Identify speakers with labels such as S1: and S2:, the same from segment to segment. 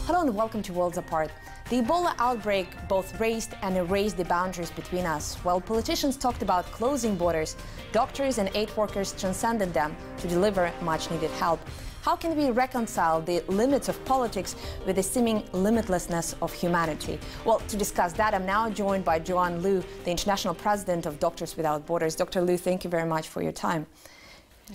S1: Hello and welcome to Worlds Apart. The Ebola outbreak both raised and erased the boundaries between us. While politicians talked about closing borders, doctors and aid workers transcended them to deliver much-needed help. How can we reconcile the limits of politics with the seeming limitlessness of humanity? Well, to discuss that, I'm now joined by Joanne Liu, the International President of Doctors Without Borders. Dr. Liu, thank you very much for your time.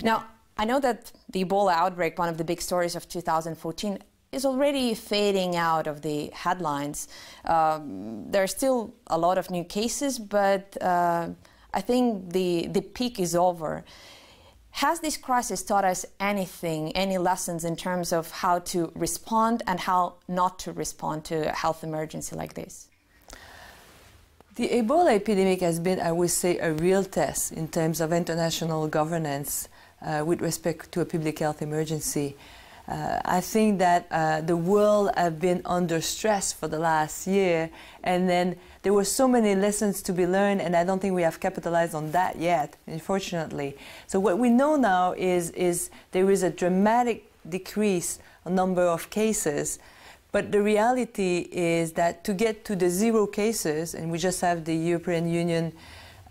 S1: Now, I know that the Ebola outbreak, one of the big stories of 2014, is already fading out of the headlines. There are still a lot of new cases, but I think the peak is over. Has this crisis taught us anything, any lessons in terms of how to respond and how not to respond to a health emergency like this?
S2: The Ebola epidemic has been, I would say, a real test in terms of international governance with respect to a public health emergency. I think that the world has been under stress for the last year, and then there were so many lessons to be learned, and I don't think we have capitalized on that yet, unfortunately. So what we know now is there is a dramatic decrease in number of cases, but the reality is that to get to the 0 cases, and we just have the European Union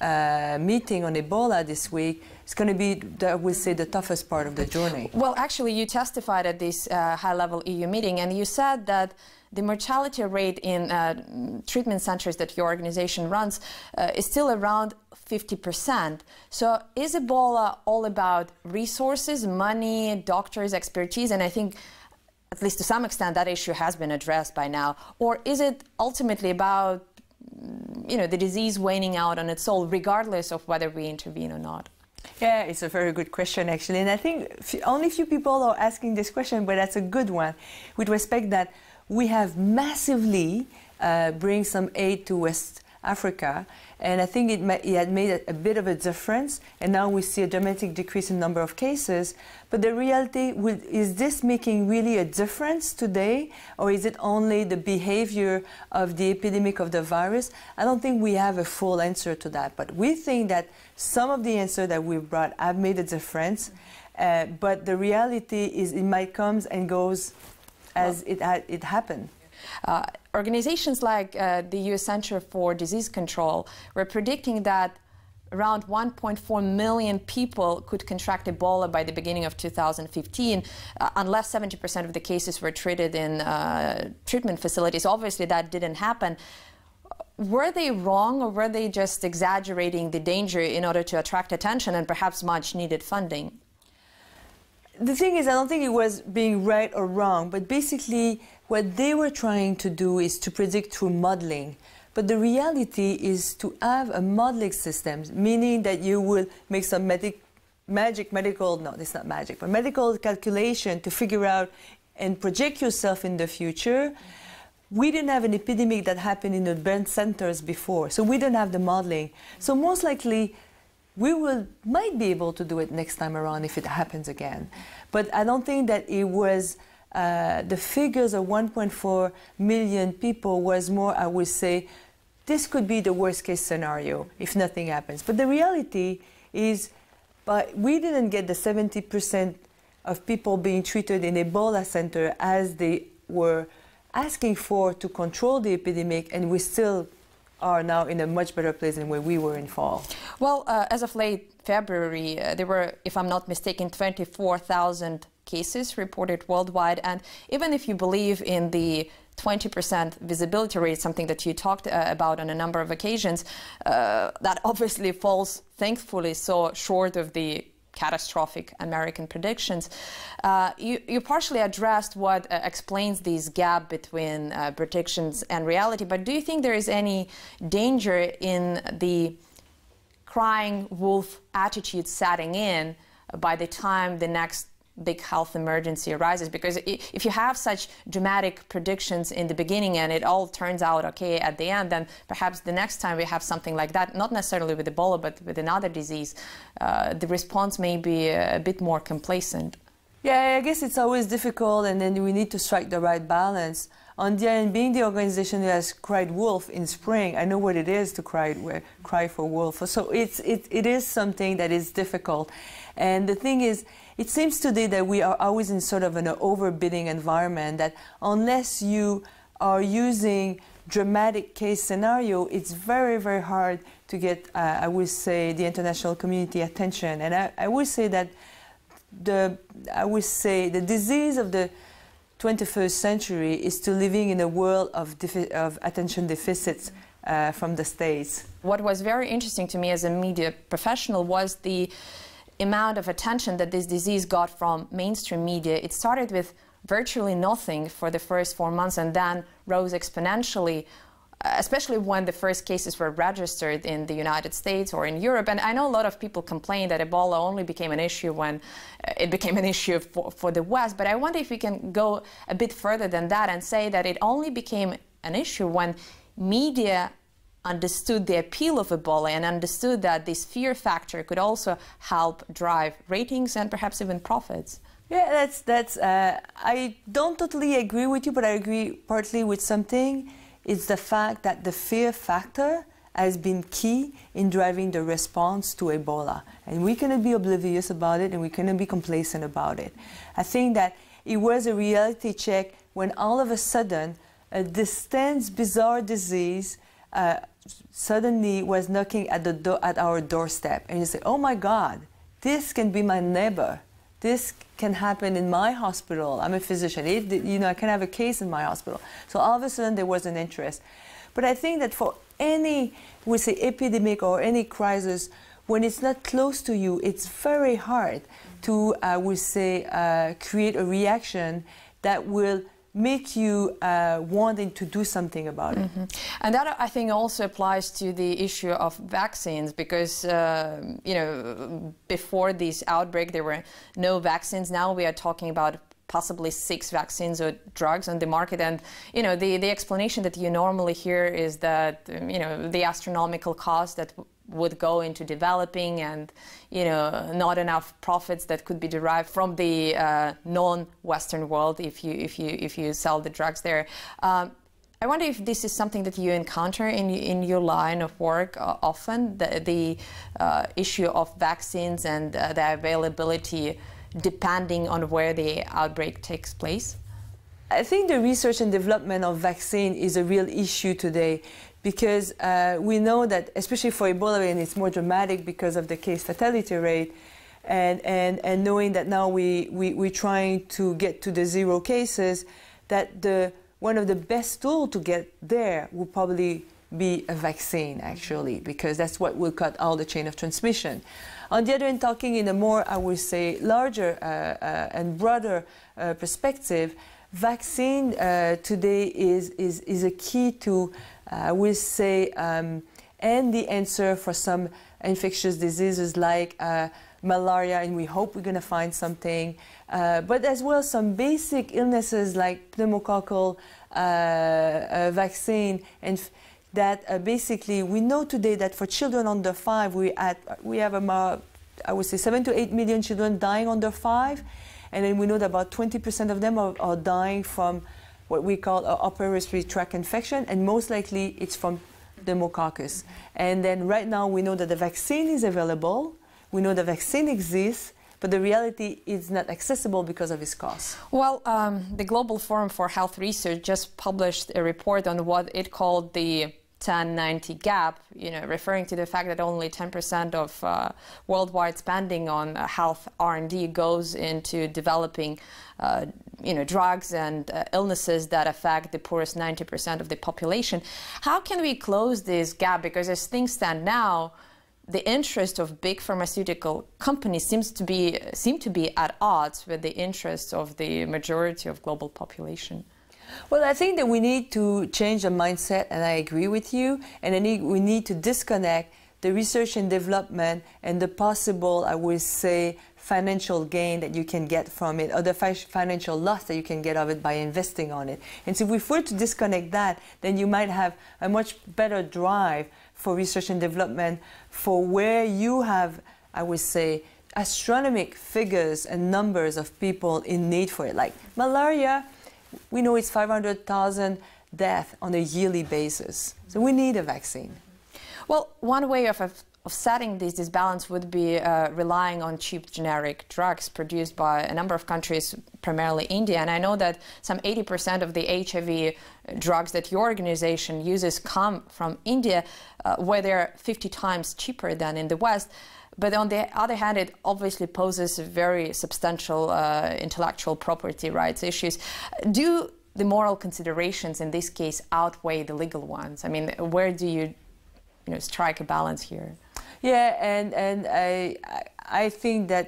S2: meeting on Ebola this week, it's going to be, I would say, the toughest part of the journey.
S1: Well, actually, you testified at this high-level EU meeting, and you said that the mortality rate in treatment centers that your organization runs is still around 50%. So is Ebola all about resources, money, doctors, expertise? And I think, at least to some extent, that issue has been addressed by now. Or is it ultimately about, you know, the disease waning out on its own, regardless of whether we intervene or not?
S2: Yeah, it's a very good question, actually. And I think only few people are asking this question, but that's a good one, with respect that we have massively bring some aid to West Africa, and I think it had made a bit of a difference, and now we see a dramatic decrease in number of cases. But the reality, is this making really a difference today, or is it only the behavior of the epidemic of the virus? I don't think we have a full answer to that, but we think that some of the answers that we've brought have made a difference, but the reality is it might come and goes as it happened.
S1: Organizations like the U.S. Center for Disease Control were predicting that around 1.4 million people could contract Ebola by the beginning of 2015, unless 70% of the cases were treated in treatment facilities. Obviously, that didn't happen. Were they wrong, or were they just exaggerating the danger in order to attract attention and perhaps much-needed funding?
S2: The thing is, I don't think it was being right or wrong, but basically what they were trying to do is to predict through modeling. But the reality is to have a modeling system, meaning that you will make some medical calculation to figure out and project yourself in the future. We didn't have an epidemic that happened in urban centers before, so we don't have the modeling. So most likely, we might be able to do it next time around if it happens again. But I don't think that it was, the figures of 1.4 million people was more, I would say, this could be the worst case scenario if nothing happens. But the reality is, we didn't get the 70% of people being treated in Ebola center as they were asking for to control the epidemic, and we still are now in a much better place than where we were in fall.
S1: Well, as of late February, there were, if I'm not mistaken, 24,000 cases reported worldwide. And even if you believe in the 20% visibility rate, something that you talked about on a number of occasions, that obviously falls, thankfully, so short of the catastrophic American predictions. You partially addressed what explains this gap between predictions and reality, but do you think there is any danger in the crying wolf attitude setting in by the time the next big health emergency arises? Because if you have such dramatic predictions in the beginning and it all turns out okay at the end, then perhaps the next time we have something like that, not necessarily with Ebola, but with another disease, the response may be a bit more complacent.
S2: Yeah, I guess it's always difficult, and then we need to strike the right balance. On the end, being the organization that has cried wolf in spring, I know what it is to cry for wolf. So it is something that is difficult. And the thing is, it seems today that we are always in sort of an overbidding environment, that unless you are using dramatic case scenario, it's very, very hard to get, I would say, the international community attention. And I would say that the disease of the 21st century is to living in a world of attention deficits from the States.
S1: What was very interesting to me as a media professional was the amount of attention that this disease got from mainstream media. It started with virtually nothing for the first 4 months and then rose exponentially, especially when the first cases were registered in the United States or in Europe. And I know a lot of people complain that Ebola only became an issue when it became an issue for the West, but I wonder if we can go a bit further than that and say that it only became an issue when media understood the appeal of Ebola and understood that this fear factor could also help drive ratings and perhaps even profits.
S2: Yeah, I don't totally agree with you, but I agree partly with something. It's the fact that the fear factor has been key in driving the response to Ebola. And we cannot be oblivious about it, and we cannot be complacent about it. I think that it was a reality check when all of a sudden a distant, bizarre disease suddenly was knocking at our doorstep. And you say, oh my God, this can be my neighbor. This can happen in my hospital. I'm a physician. I can have a case in my hospital. So all of a sudden there was an interest. But I think that for any, we say, epidemic or any crisis, when it's not close to you, it's very hard to, we say, create a reaction that will make you wanting to do something about it.
S1: Mm-hmm. And that, I think, also applies to the issue of vaccines, because before this outbreak there were no vaccines. Now we are talking about possibly 6 vaccines or drugs on the market, and the explanation that you normally hear is that the astronomical cost that would go into developing, and not enough profits that could be derived from the non-Western world if you sell the drugs there. I wonder if this is something that you encounter in your line of work often, the issue of vaccines and the availability depending on where the outbreak takes place?
S2: I think the research and development of vaccine is a real issue today, because we know that, especially for Ebola, and it's more dramatic because of the case fatality rate, and knowing that now we're trying to get to the 0 cases, that one of the best tools to get there will probably be a vaccine, actually, because that's what will cut all the chain of transmission. On the other hand, talking in a more, I would say, larger and broader perspective, vaccine today is a key to, I will say, and the answer for some infectious diseases like malaria, and we hope we're going to find something, but as well some basic illnesses like pneumococcal vaccine, and that basically we know today that for children under 5, we have about, I would say, 7 to 8 million children dying under 5, and then we know that about 20% of them are dying from what we call an upper respiratory tract infection, and most likely it's from pneumococcus. And then right now we know that the vaccine is available, we know the vaccine exists, but the reality is not accessible because of its cost.
S1: Well, the Global Forum for Health Research just published a report on what it called the 10-90 gap, referring to the fact that only 10% of worldwide spending on health R&D goes into developing drugs and illnesses that affect the poorest 90% of the population. How can we close this gap? Because as things stand now, the interest of big pharmaceutical companies seem to be at odds with the interests of the majority of global population.
S2: Well, I think that we need to change the mindset, and I agree with you, and we need to disconnect the research and development and the possible, I would say, financial gain that you can get from it, or the financial loss that you can get of it by investing on it. And so if we were to disconnect that, then you might have a much better drive for research and development for where you have, I would say, astronomical figures and numbers of people in need for it. Like malaria, we know it's 500,000 deaths on a yearly basis. So we need a vaccine.
S1: Well, one way of of setting this disbalance would be relying on cheap generic drugs produced by a number of countries, primarily India. And I know that some 80% of the HIV drugs that your organization uses come from India, where they're 50 times cheaper than in the West. But on the other hand, it obviously poses very substantial intellectual property rights issues. Do the moral considerations in this case outweigh the legal ones? I mean, where do you strike a balance here?
S2: Yeah, and I think that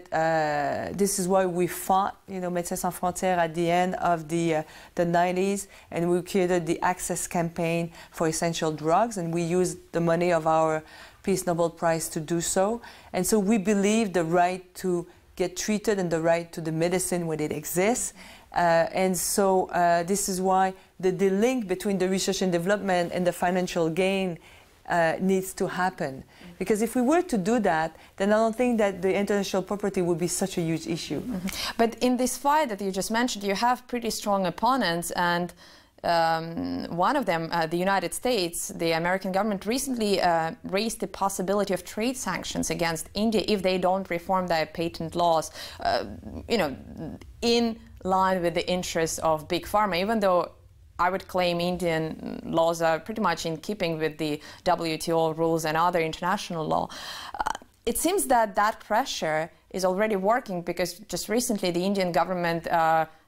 S2: this is why we fought, Médecins Sans Frontières at the end of the 90s, and we created the Access Campaign for Essential Drugs, and we used the money of our Peace Nobel Prize to do so. And so we believe the right to get treated and the right to the medicine when it exists. And so this is why the link between the research and development and the financial gain needs to happen. Because if we were to do that, then I don't think that the intellectual property would be such a huge issue.
S1: Mm-hmm. But in this fight that you just mentioned, you have pretty strong opponents, and one of them, the United States, the American government recently raised the possibility of trade sanctions against India if they don't reform their patent laws, in line with the interests of Big Pharma, even though I would claim Indian laws are pretty much in keeping with the WTO rules and other international law. It seems that that pressure is already working, because just recently the Indian government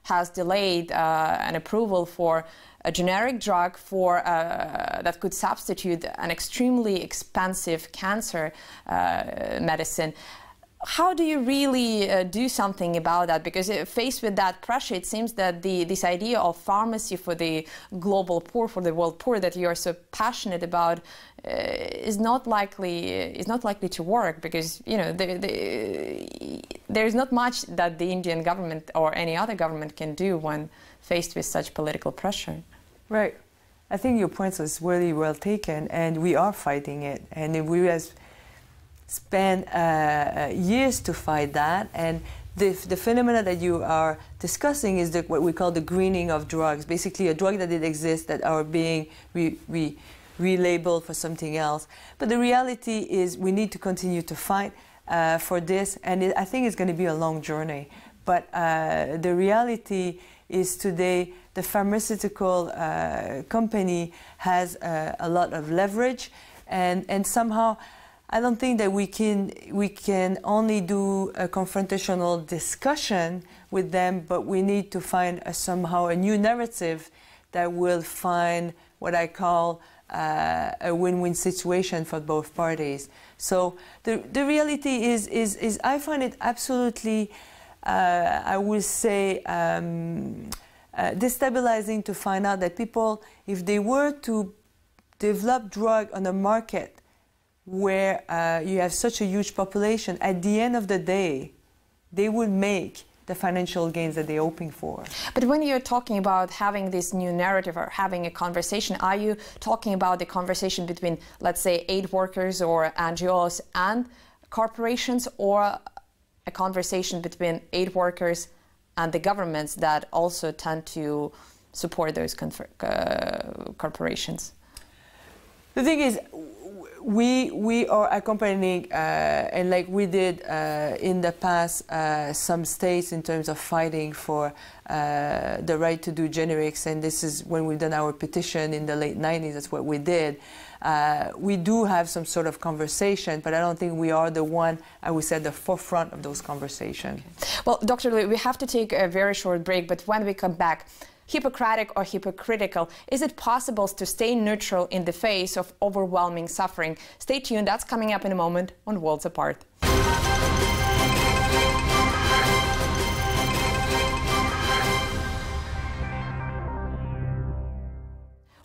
S1: has delayed an approval for a generic drug for that could substitute an extremely expensive cancer medicine. How do you really do something about that? Because faced with that pressure, it seems that this idea of pharmacy for the global poor, for the world poor, that you are so passionate about, is not likely to work, because there's not much that the Indian government or any other government can do when faced with such political pressure.
S2: Right. I think your point is really well taken, and we are fighting it, and we have spent years to fight that. And the phenomena that you are discussing is what we call the greening of drugs. Basically, a drug that did exist that are being relabeled for something else. But the reality is we need to continue to fight for this, and I think it's going to be a long journey. But the reality is today the pharmaceutical company has a lot of leverage, and somehow I don't think that we can only do a confrontational discussion with them, but we need to find somehow a new narrative that will find what I call a win-win situation for both parties. So the reality is I find it absolutely, I would say, destabilizing to find out that people, if they were to develop drug on a market where you have such a huge population, at the end of the day, they will make the financial gains that they're hoping for.
S1: But when you're talking about having this new narrative or having a conversation, are you talking about the conversation between, let's say, aid workers or NGOs and corporations, or a conversation between aid workers and the governments that also tend to support those corporations?
S2: The thing is, we are accompanying, and like we did in the past, some states in terms of fighting for the right to do generics, and this is when we've done our petition in the late 90s, that's what we did. We do have some sort of conversation, but I don't think we are the one, I would say, at the forefront of those conversations.
S1: Okay. Well, Dr. Liu, we have to take a very short break, but when we come back, Hippocratic or hypocritical, is it possible to stay neutral in the face of overwhelming suffering? Stay tuned, that's coming up in a moment on Worlds Apart.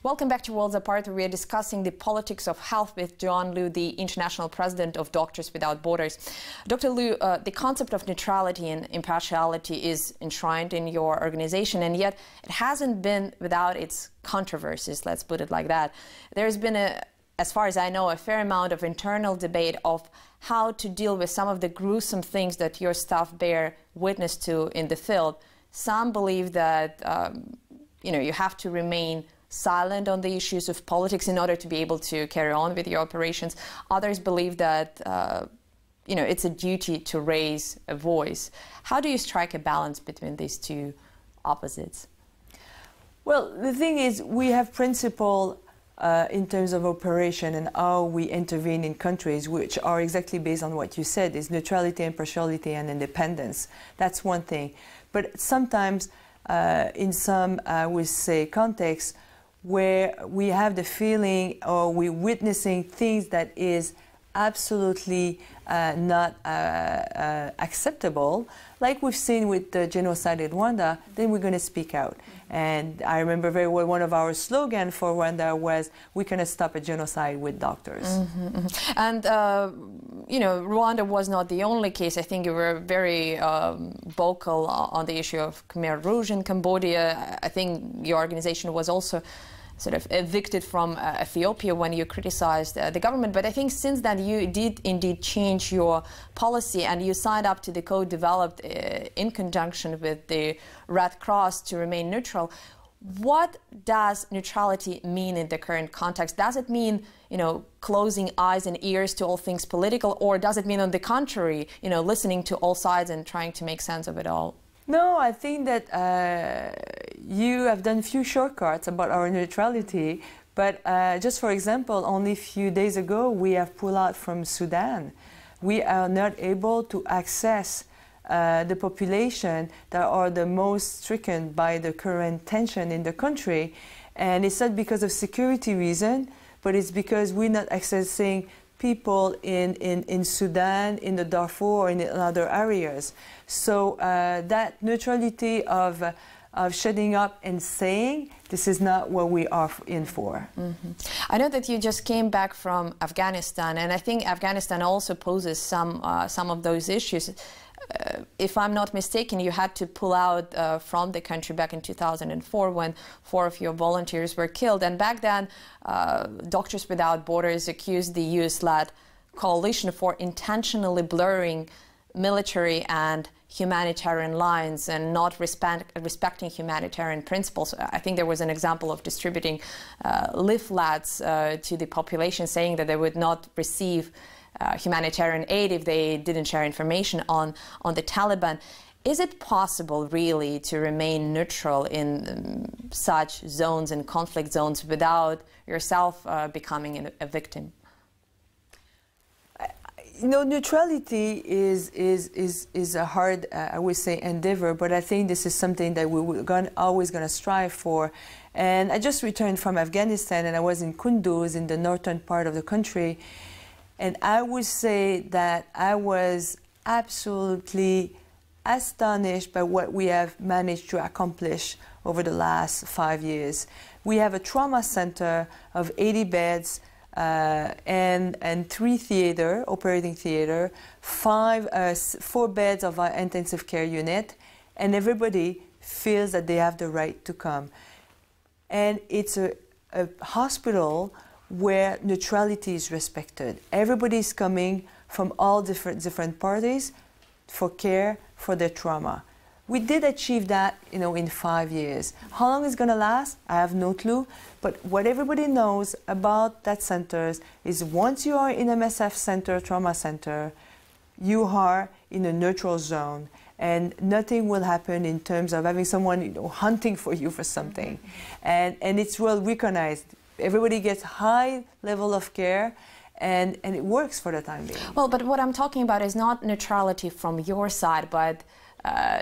S1: Welcome back to Worlds Apart, where we are discussing the politics of health with John Liu, the International President of Doctors Without Borders. Dr. Liu, the concept of neutrality and impartiality is enshrined in your organization, and yet it hasn't been without its controversies, let's put it like that. There's been, as far as I know, a fair amount of internal debate of how to deal with some of the gruesome things that your staff bear witness to in the field. Some believe that you have to remain silent on the issues of politics in order to be able to carry on with your operations. Others believe that it's a duty to raise a voice. How do you strike a balance between these two opposites?
S2: Well, the thing is, we have principle in terms of operation and how we intervene in countries, which are exactly based on what you said, is neutrality, impartiality, and independence. That's one thing. But sometimes, in some, I would say, contexts, where we have the feeling or we're witnessing things that is absolutely not acceptable, like we've seen with the genocide in Rwanda, then we're going to speak out. And I remember very well one of our slogans for Rwanda was, we cannot stop a genocide with doctors.
S1: And, Rwanda was not the only case. I think you were very vocal on the issue of Khmer Rouge in Cambodia. I think your organization was also sort of evicted from Ethiopia when you criticized the government. But I think since then you did indeed change your policy and you signed up to the code developed in conjunction with the Red Cross to remain neutral. What does neutrality mean in the current context? Does it mean, closing eyes and ears to all things political, or does it mean, on the contrary, listening to all sides and trying to make sense of it all?
S2: No, I think that you have done few shortcuts about our neutrality, but just for example, only a few days ago we have pulled out from Sudan. We are not able to access the population that are the most stricken by the current tension in the country, and it's not because of security reason, but it's because we're not accessing people in Sudan, in the Darfur, or in other areas. So that neutrality of shutting up and saying, this is not what we are in for.
S1: I know that you just came back from Afghanistan, and I think Afghanistan also poses some of those issues. If I'm not mistaken, you had to pull out from the country back in 2004 when 4 of your volunteers were killed. And back then, Doctors Without Borders accused the US-led coalition for intentionally blurring military and humanitarian lines and not respecting humanitarian principles. I think there was an example of distributing leaflets to the population saying that they would not receive humanitarian aid if they didn't share information on the Taliban. Is it possible really to remain neutral in such zones and conflict zones without yourself becoming a victim?
S2: Neutrality is a hard, I would say, endeavor, but I think this is something that we're always going to strive for. And I just returned from Afghanistan, and I was in Kunduz, in the northern part of the country. And I would say that I was absolutely astonished by what we have managed to accomplish over the last 5 years. We have a trauma center of 80 beds and 3 operating theater, 4 beds of our intensive care unit, and everybody feels that they have the right to come. And it's a hospital where neutrality is respected. Everybody is coming from all different parties for care for their trauma. We did achieve that, in 5 years. How long it's going to last? I have no clue. But what everybody knows about that center is once you are in MSF center, trauma center, you are in a neutral zone, and nothing will happen in terms of having someone hunting for you for something. And it's well recognized. Everybody gets high level of care, and it works for the time being.
S1: Well, but what I'm talking about is not neutrality from your side, but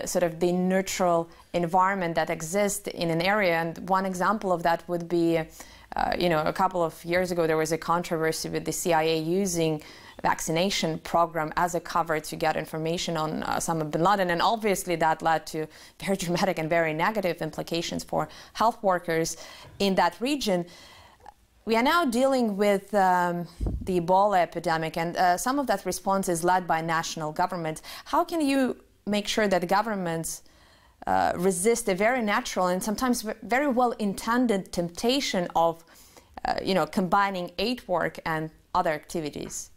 S1: sort of the neutral environment that exists in an area. And one example of that would be, a couple of years ago, there was a controversy with the CIA using vaccination program as a cover to get information on Osama bin Laden. And obviously that led to very dramatic and very negative implications for health workers in that region. We are now dealing with the Ebola epidemic, and some of that response is led by national governments. How can you make sure that governments resist a very natural and sometimes very well-intended temptation of, combining aid work and other activities?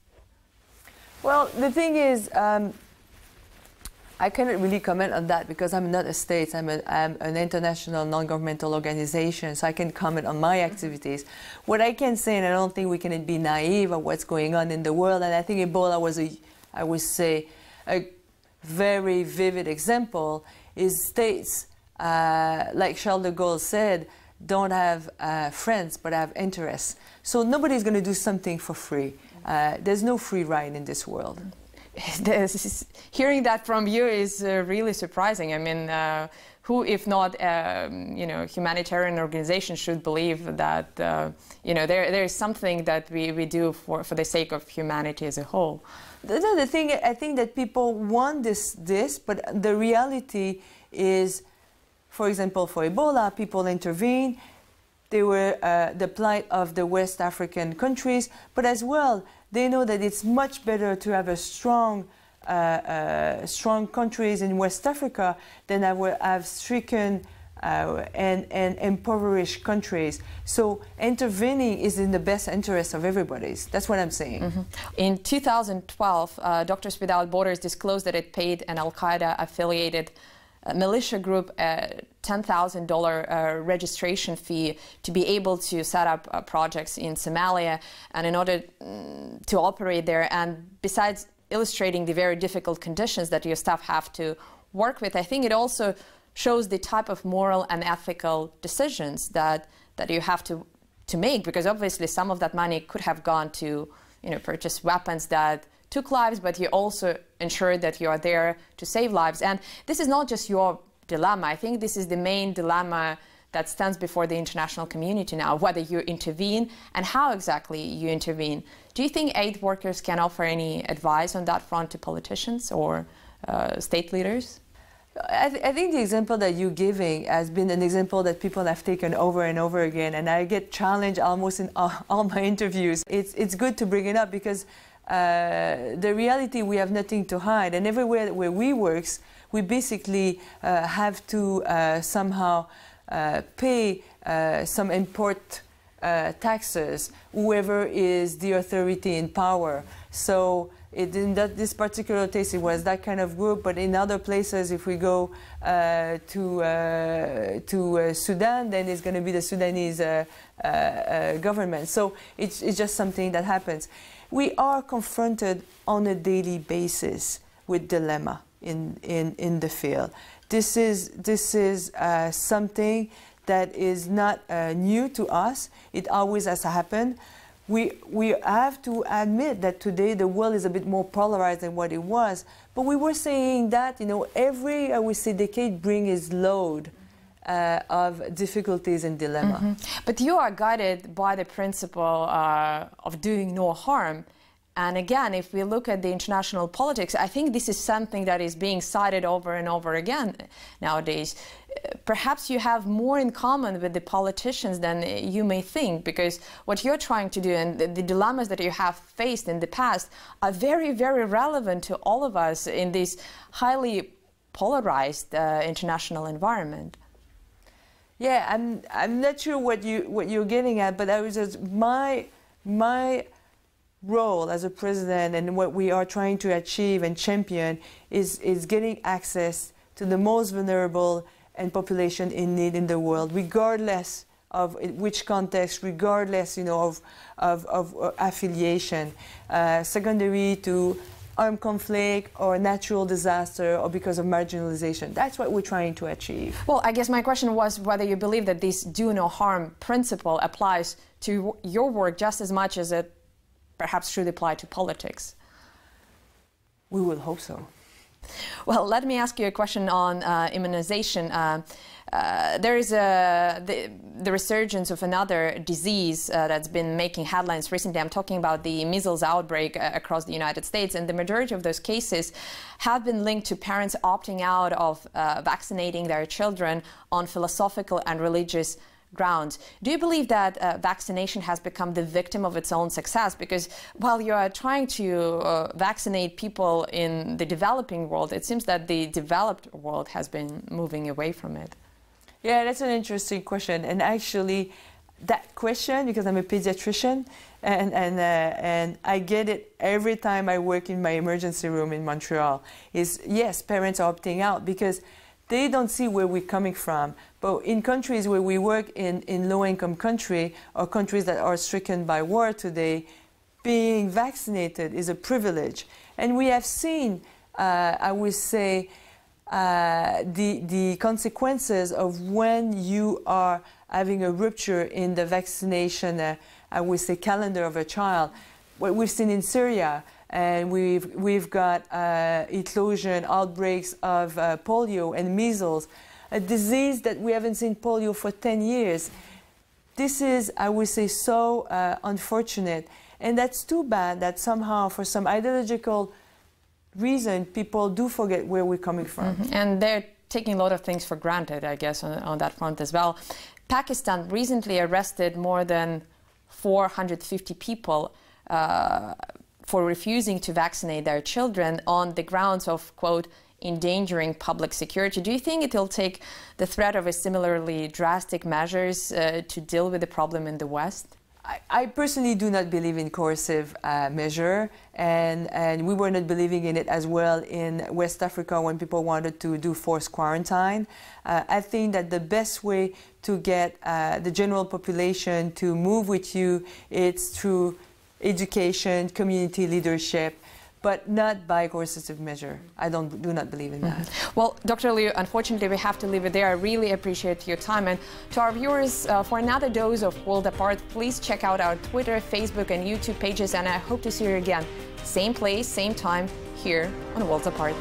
S2: Well, the thing is, I cannot really comment on that because I'm not a state. I'm an international non-governmental organization, so I can comment on my activities. What I can say, and I don't think we can be naive of what's going on in the world, and I think Ebola was I would say, a very vivid example, is states, like Charles de Gaulle said, don't have friends but have interests. So nobody's going to do something for free. There's no free ride in this world.
S1: Hearing that from you is really surprising. I mean, who, if not, humanitarian organizations, should believe that there is something that we do for the sake of humanity as a whole.
S2: The thing, I think that people want this, but the reality is, for example, for Ebola, people intervened. They were the plight of the West African countries, but as well, they know that it's much better to have a strong countries in West Africa than have stricken and impoverished countries. So intervening is in the best interest of everybody. That's what I'm saying.
S1: Mm-hmm. In 2012, Doctors Without Borders disclosed that it paid an Al-Qaeda affiliated militia group a $10,000 registration fee to be able to set up projects in Somalia and in order to operate there. And besides illustrating the very difficult conditions that your staff have to work with, I think it also shows the type of moral and ethical decisions that you have to make, because obviously some of that money could have gone to purchase weapons that took lives, but you also ensure that you are there to save lives. And this is not just your dilemma. I think this is the main dilemma that stands before the international community now, whether you intervene and how exactly you intervene. Do you think aid workers can offer any advice on that front to politicians or state leaders?
S2: I think the example that you're giving has been an example that people have taken over and over again, and I get challenged almost in all my interviews. It's good to bring it up because the reality, we have nothing to hide, and everywhere where we work, we basically have to somehow pay some import taxes, whoever is the authority in power. So in this particular case, it was that kind of group, but in other places, if we go to Sudan, then it's going to be the Sudanese government. So it's just something that happens. We are confronted on a daily basis with dilemma in the field. This is something that is not new to us. It always has happened. We have to admit that today the world is a bit more polarized than what it was. But we were saying that every, I would say, decade brings its load of difficulties and dilemma.
S1: Mm-hmm. But you are guided by the principle of doing no harm. And again, if we look at the international politics, I think this is something that is being cited over and over again nowadays. Perhaps you have more in common with the politicians than you may think, because what you're trying to do and the dilemmas that you have faced in the past are very, very relevant to all of us in this highly polarized international environment.
S2: Yeah, I'm not sure what you're getting at, but I was just my role as a president and what we are trying to achieve and champion is getting access to the most vulnerable and population in need in the world, regardless of which context, regardless of affiliation, secondary to armed conflict or natural disaster or because of marginalization. That's what we're trying to achieve.
S1: Well, I guess my question was whether you believe that this do no harm principle applies to your work just as much as it perhaps should apply to politics.
S2: We will hope so.
S1: Well, let me ask you a question on immunization. There is the resurgence of another disease that's been making headlines recently. I'm talking about the measles outbreak across the United States, and the majority of those cases have been linked to parents opting out of vaccinating their children on philosophical and religious grounds. Do you believe that vaccination has become the victim of its own success? Because while you are trying to vaccinate people in the developing world, it seems that the developed world has been moving away from it.
S2: Yeah, that's an interesting question. And actually, that question, because I'm a pediatrician, and I get it every time I work in my emergency room in Montreal, is yes, parents are opting out because they don't see where we're coming from. But in countries where we work, in low-income countries or countries that are stricken by war today, being vaccinated is a privilege. And we have seen, I would say, the consequences of when you are having a rupture in the vaccination, I would say, calendar of a child. What we've seen in Syria, and we've got eclosion, outbreaks of polio and measles, a disease that we haven't seen polio for 10 years. This is, I would say, so unfortunate. And that's too bad that somehow, for some ideological reason, people do forget where we're coming from.
S1: Mm-hmm. And they're taking a lot of things for granted, I guess, on that front as well. Pakistan recently arrested more than 450 people for refusing to vaccinate their children on the grounds of, quote, endangering public security. Do you think it will take the threat of a similarly drastic measures to deal with the problem in the West?
S2: I personally do not believe in coercive measure, and we were not believing in it as well in West Africa when people wanted to do forced quarantine. I think that the best way to get the general population to move with you is through education, community leadership, but not by coercive measure. I do not believe in that.
S1: Well, Dr. Liu, unfortunately, we have to leave it there. I really appreciate your time. And to our viewers, for another dose of World Apart, please check out our Twitter, Facebook, and YouTube pages. And I hope to see you again. Same place, same time, here on World Apart.